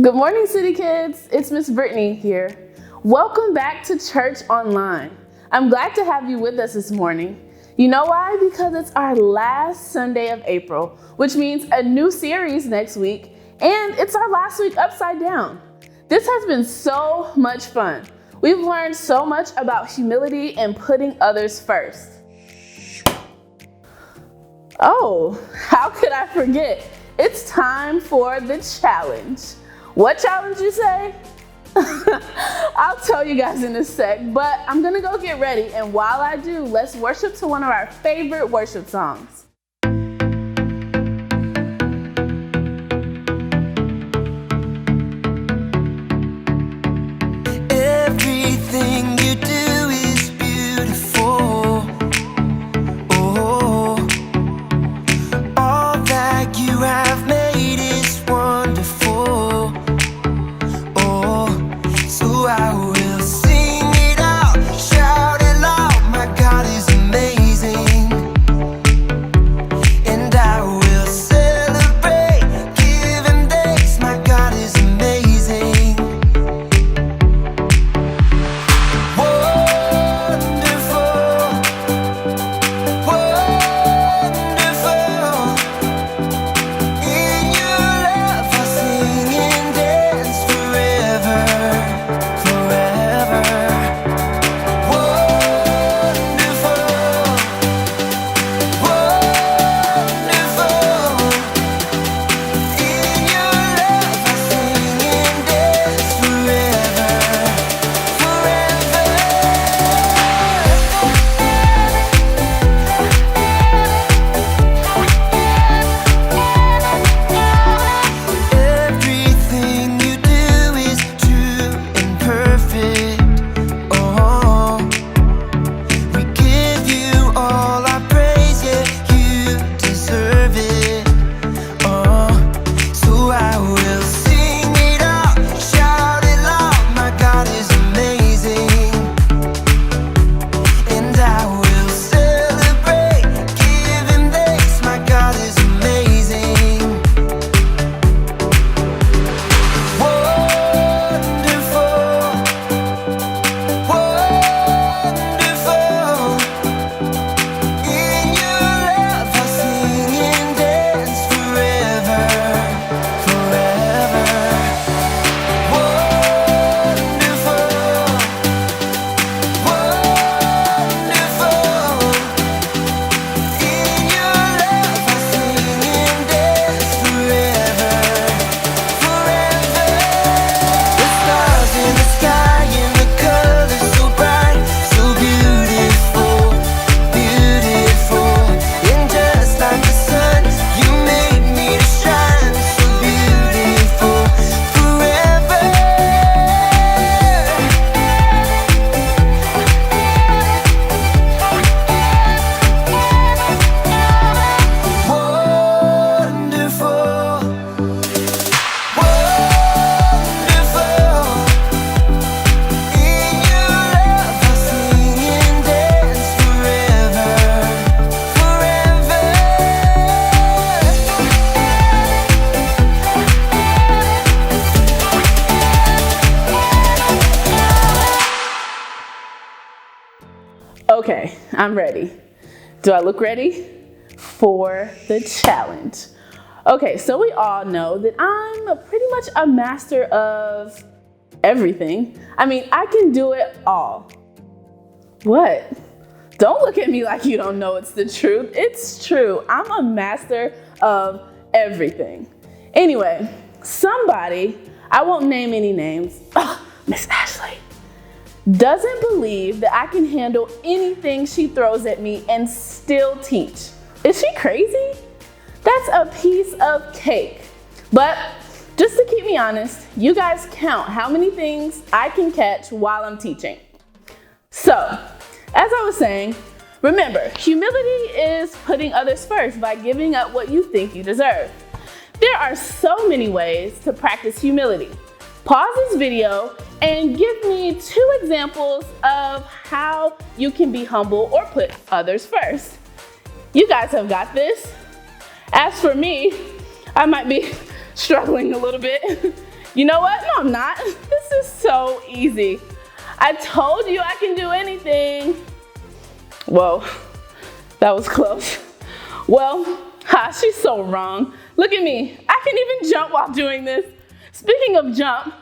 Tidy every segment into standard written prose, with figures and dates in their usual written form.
Good morning, City Kids. It's Miss Brittany here. Welcome back to Church Online. I'm glad to have you with us this morning. You know why? Because it's our last Sunday of April, which means a new series next week, and it's our last week upside down. This has been so much fun. We've learned so much about humility and putting others first. Oh, how could I forget? It's time for the challenge. What challenge, you say? I'll tell you guys in a sec, but I'm gonna go get ready, and while I do, let's worship to one of our favorite worship songs. Everything you do is beautiful. Oh, all that you have made is wonderful. Oh, so I will sing it out, shout it loud. My God is amazing, and I will celebrate, give Him thanks. My God is amazing. Okay, I'm ready. Do I look ready for the challenge? Okay, so we all know that I'm pretty much a master of everything. I mean, I can do it all. What? Don't look at me like you don't know it's the truth. It's true. I'm a master of everything. Anyway, somebody, I won't name any names, Miss Ashley, doesn't believe that I can handle anything she throws at me and still teach. Is she crazy? That's a piece of cake. But just to keep me honest, you guys count how many things I can catch while I'm teaching. So, as I was saying, remember, humility is putting others first by giving up what you think you deserve. There are so many ways to practice humility. Pause this video and give me 2 examples of how you can be humble or put others first. You guys have got this. As for me, I might be struggling a little bit. You know what? No, I'm not. This is so easy. I told you I can do anything. Whoa, that was close. Well, she's so wrong. Look at me. I can even jump while doing this. Speaking of jump,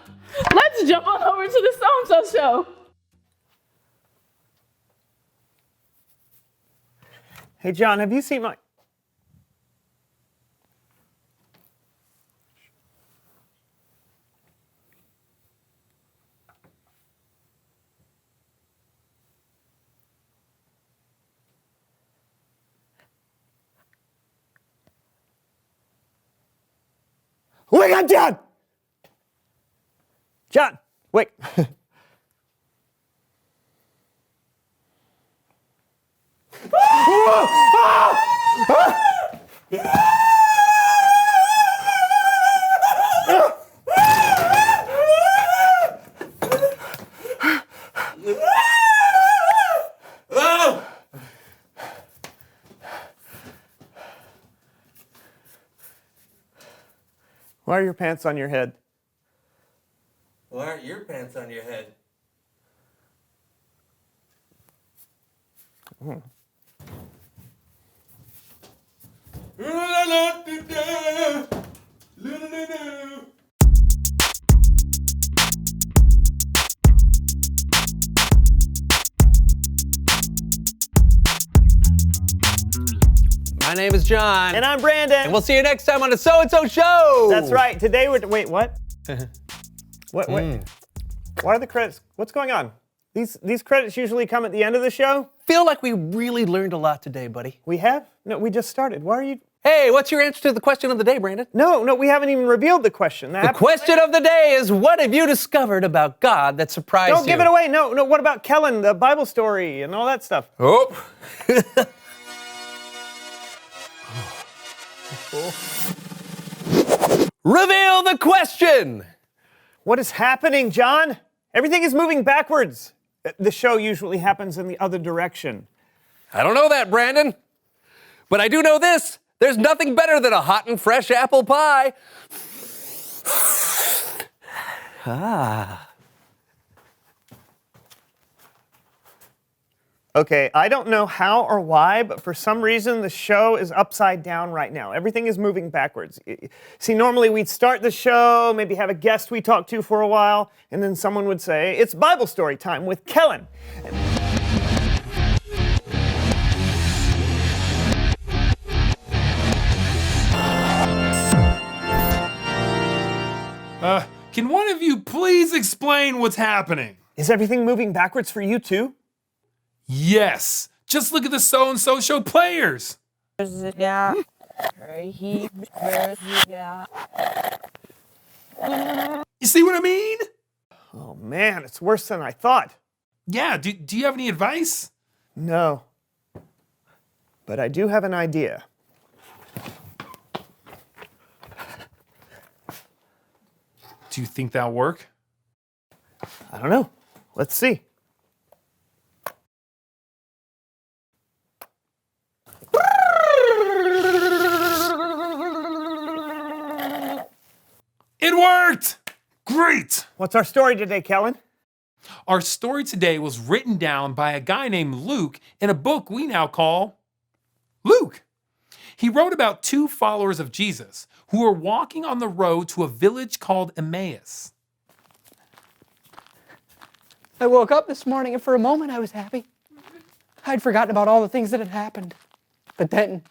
let's jump on over to the So-and-So show. Hey, John, have you seen my... Wake up, John! John, wake. Why are your pants on your head? Why aren't your pants on your head? My name is John. And I'm Brandon. And we'll see you next time on the So-and-So Show. That's right. Today we're... Wait, what? What? Why are the credits... What's going on? These credits usually come at the end of the show? Feel like we really learned a lot today, buddy. We have? No, we just started. Why are you... Hey, what's your answer to the question of the day, Brandon? No, we haven't even revealed the question. The question of the day is, what have you discovered about God that surprised you? Don't give it away. No, what about Kellen, the Bible story, and all that stuff? Oh. Reveal the question! What is happening, John? Everything is moving backwards. The show usually happens in the other direction. I don't know that, Brandon. But I do know this. There's nothing better than a hot and fresh apple pie. Okay, I don't know how or why, but for some reason the show is upside down right now. Everything is moving backwards. See, normally we'd start the show, maybe have a guest we talk to for a while, and then someone would say, it's Bible story time with Kellen. Can one of you please explain what's happening? Is everything moving backwards for you too? Yes. Just look at the So-and-So Show players. You see what I mean? Oh man, it's worse than I thought. Yeah, do you have any advice? No. But I do have an idea. Do you think that'll work? I don't know. Let's see. It worked! Great! What's our story today, Kellen? Our story today was written down by a guy named Luke in a book we now call Luke. He wrote about two followers of Jesus who were walking on the road to a village called Emmaus. I woke up this morning and for a moment I was happy. I'd forgotten about all the things that had happened. But then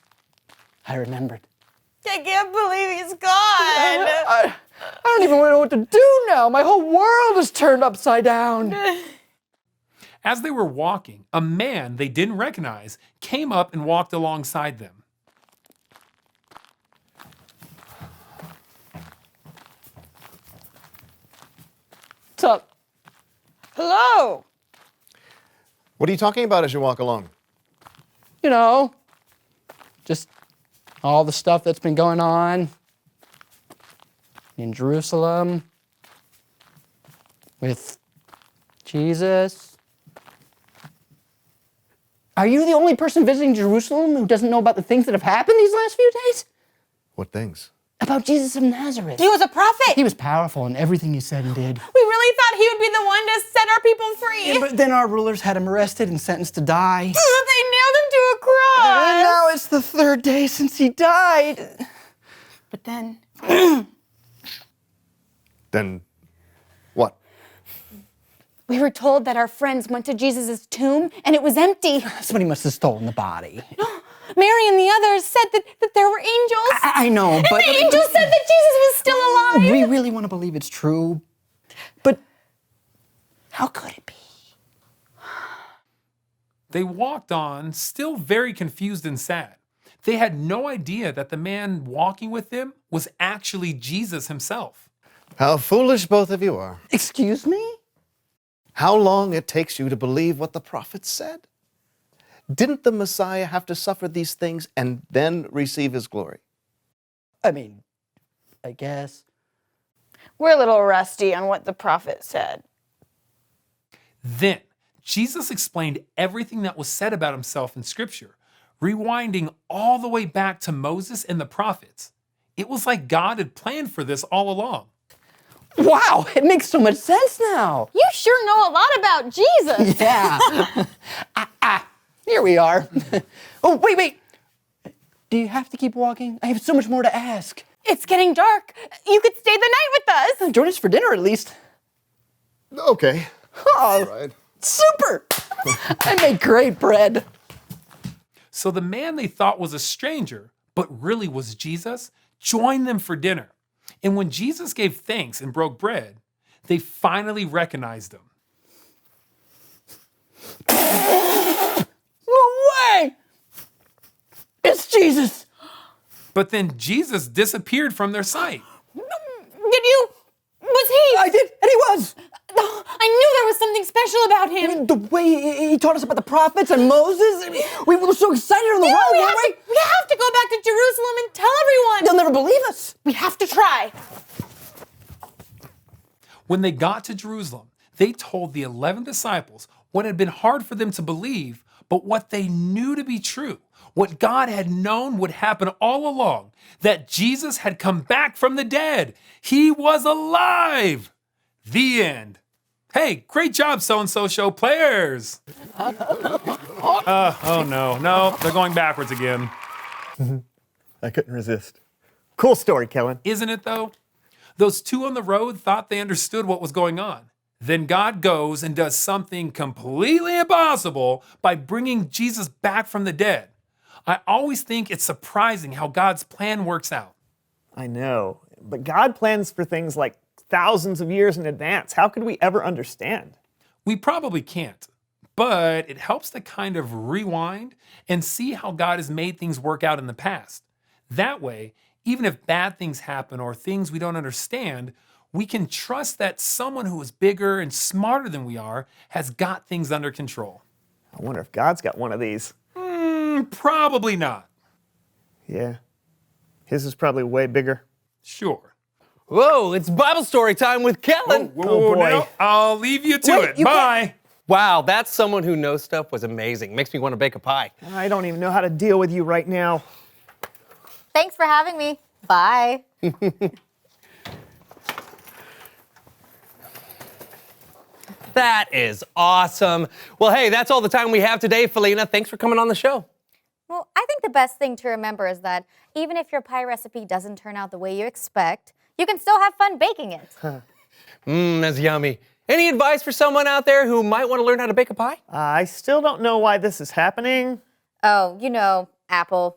I remembered. I can't believe he's gone. I don't even know what to do now. My whole world is turned upside down. As they were walking, a man they didn't recognize came up and walked alongside them. What's up? Hello. What are you talking about as you walk along? You know, just all the stuff that's been going on in Jerusalem with Jesus. Are you the only person visiting Jerusalem who doesn't know about the things that have happened these last few days? What things? About Jesus of Nazareth. He was a prophet. He was powerful in everything he said and did. We really thought he would be the one to set our people free. Yeah, but then our rulers had him arrested and sentenced to die. They nailed him to a cross. And now it's the 3rd day since he died. But then... Then what? We were told that our friends went to Jesus' tomb and it was empty. Somebody must have stolen the body. Mary and the others said that there were angels. I know, and but... the angels said that Jesus was still alive. We really want to believe it's true. But how could it be? They walked on, still very confused and sad. They had no idea that the man walking with them was actually Jesus himself. How foolish both of you are. Excuse me? How long it takes you to believe what the prophets said? Didn't the Messiah have to suffer these things and then receive his glory? I mean, I guess. We're a little rusty on what the prophet said. Then Jesus explained everything that was said about himself in Scripture, rewinding all the way back to Moses and the prophets. It was like God had planned for this all along. Wow, it makes so much sense now. You sure know a lot about Jesus. Yeah. Here we are. Oh, wait. Do you have to keep walking? I have so much more to ask. It's getting dark. You could stay the night with us. Join us for dinner at least. Okay. Oh, All right. super. I make great bread. So the man they thought was a stranger, but really was Jesus, joined them for dinner. And when Jesus gave thanks and broke bread, they finally recognized him. No way! It's Jesus! But then Jesus disappeared from their sight. Did you? Was he? I did, and he was! I knew there was something special about him. I mean, the way he taught us about the prophets and Moses, we were so excited on the road, weren't we? We have to go back to Jerusalem and tell everyone. They'll never believe us. We have to try. When they got to Jerusalem, they told the 11 disciples what had been hard for them to believe, but what they knew to be true, what God had known would happen all along, that Jesus had come back from the dead. He was alive. The end. Hey, great job, so-and-so show players. Oh no, they're going backwards again. I couldn't resist. Cool story, Kellen. Isn't it though? Those two on the road thought they understood what was going on. Then God goes and does something completely impossible by bringing Jesus back from the dead. I always think it's surprising how God's plan works out. I know, but God plans for things like thousands of years in advance. How could we ever understand? We probably can't, but it helps to kind of rewind and see how God has made things work out in the past. That way, even if bad things happen or things we don't understand, we can trust that someone who is bigger and smarter than we are has got things under control. I wonder if God's got one of these. Probably not. Yeah, his is probably way bigger. Sure. Whoa, it's Bible story time with Kellen. Oh, boy. Now I'll leave you to Wait, it. you Bye. Wow, that's someone who knows stuff was amazing. Makes me want to bake a pie. I don't even know how to deal with you right now. Thanks for having me. Bye. That is awesome. Well, hey, that's all the time we have today, Felina. Thanks for coming on the show. Well, I think the best thing to remember is that even if your pie recipe doesn't turn out the way you expect, you can still have fun baking it. That's yummy. Any advice for someone out there who might want to learn how to bake a pie? I still don't know why this is happening. Oh, you know, apple,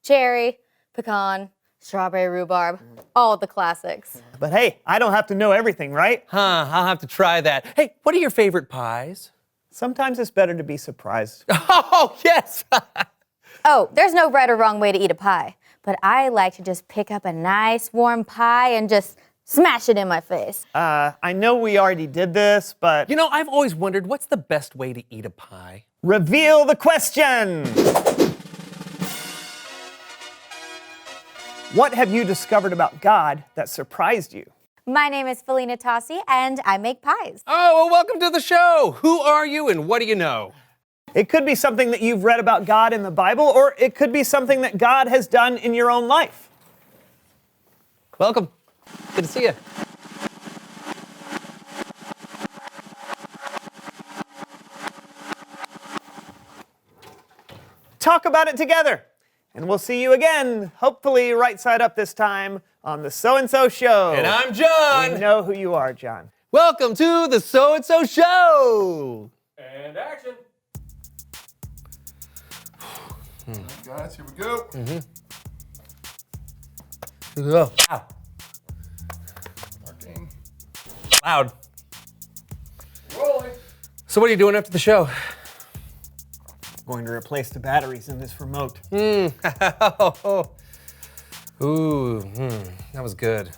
cherry, pecan, strawberry rhubarb, all the classics. But hey, I don't have to know everything, right? I'll have to try that. Hey, what are your favorite pies? Sometimes it's better to be surprised. Oh, yes. Oh, there's no right or wrong way to eat a pie, but I like to just pick up a nice warm pie and just smash it in my face. I know we already did this, but... You know, I've always wondered, what's the best way to eat a pie? Reveal the question! What have you discovered about God that surprised you? My name is Felina Tossi, and I make pies. Oh, well, welcome to the show. Who are you and what do you know? It could be something that you've read about God in the Bible, or it could be something that God has done in your own life. Welcome. Good to see you. Talk about it together. And we'll see you again, hopefully right side up this time, on the So-and-So Show. And I'm John. We know who you are, John. Welcome to the So-and-So Show. And action. Guys, here we go. Oh. Ow. Marking. Loud. Rolling. So what are you doing after the show? Going to replace the batteries in this remote. Ooh, that was good.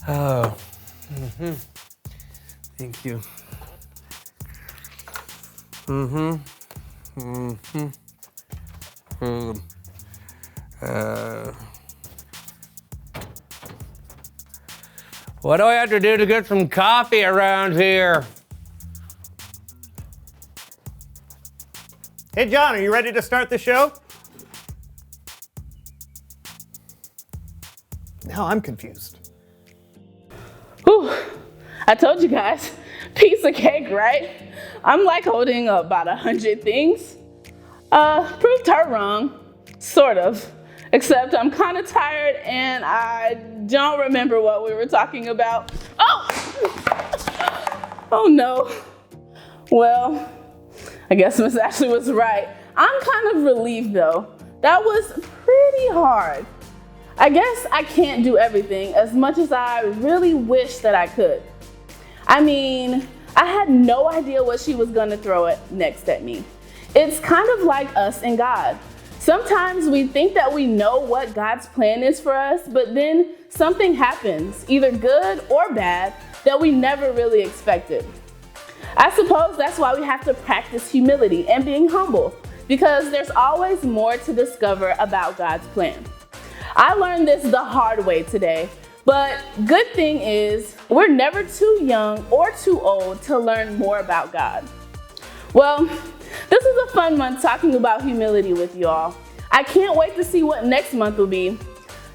Oh. Thank you. What do I have to do to get some coffee around here? Hey, John, are you ready to start the show? Now I'm confused. Whew. I told you guys, piece of cake, right? I'm like holding about 100 things. Proved her wrong, sort of. Except I'm kind of tired and I don't remember what we were talking about. Oh! Oh no. Well, I guess Miss Ashley was right. I'm kind of relieved though. That was pretty hard. I guess I can't do everything as much as I really wish that I could. I mean, I had no idea what she was gonna throw it next at me. It's kind of like us and God. Sometimes we think that we know what God's plan is for us, but then something happens, either good or bad, that we never really expected. I suppose that's why we have to practice humility and being humble, because there's always more to discover about God's plan. I learned this the hard way today, but good thing is we're never too young or too old to learn more about God. Well, this is a fun month talking about humility with you all. I can't wait to see what next month will be.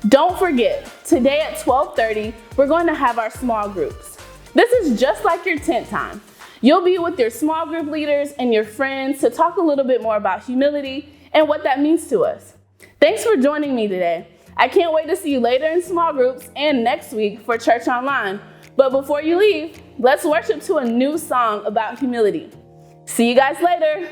Don't forget, today at 12:30, we're going to have our small groups. This is just like your tent time. You'll be with your small group leaders and your friends to talk a little bit more about humility and what that means to us. Thanks for joining me today. I can't wait to see you later in small groups and next week for Church Online. But before you leave, let's worship to a new song about humility. See you guys later.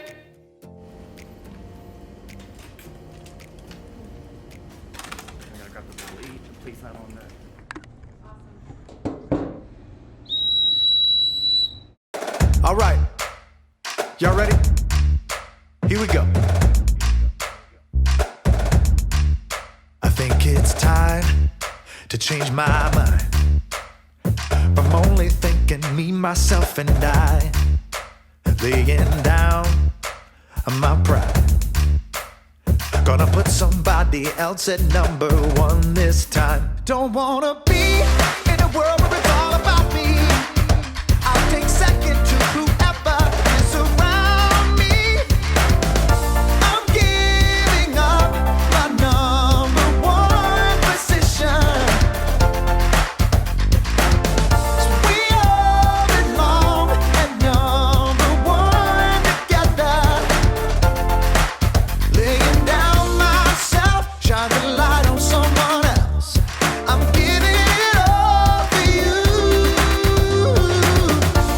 All right, y'all ready? Here we go. I think it's time to change my mind from only thinking me, myself, and I, laying down my pride. Gonna put somebody else at number one this time. Don't wanna be in a world where it's all about me. I'll take second to whoever is around me. I'm giving up my number one position. So we all belong at number one together. Laying down myself, shine the light on someone else. I'm giving it all for you.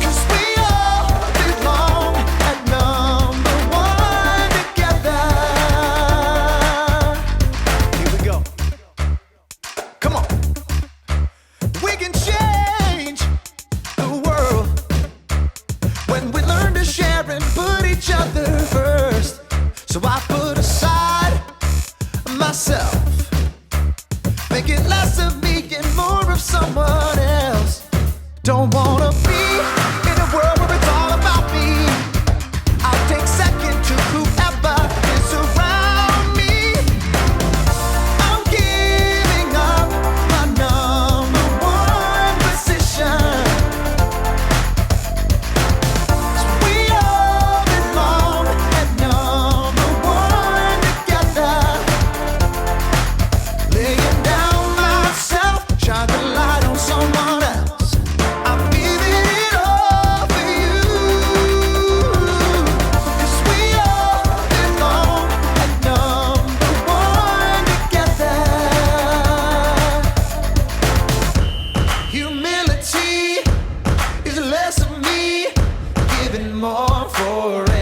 'Cause we all belong at number one together. Here we go. Come on. We can change the world when we learn to share and put each other first. So I put aside myself, make it less of me and more of someone else. Don't wanna be in a world where it's all about me. I'll take second to whoever is around me. I'm giving up my number one position. So we all belong at number one on forever.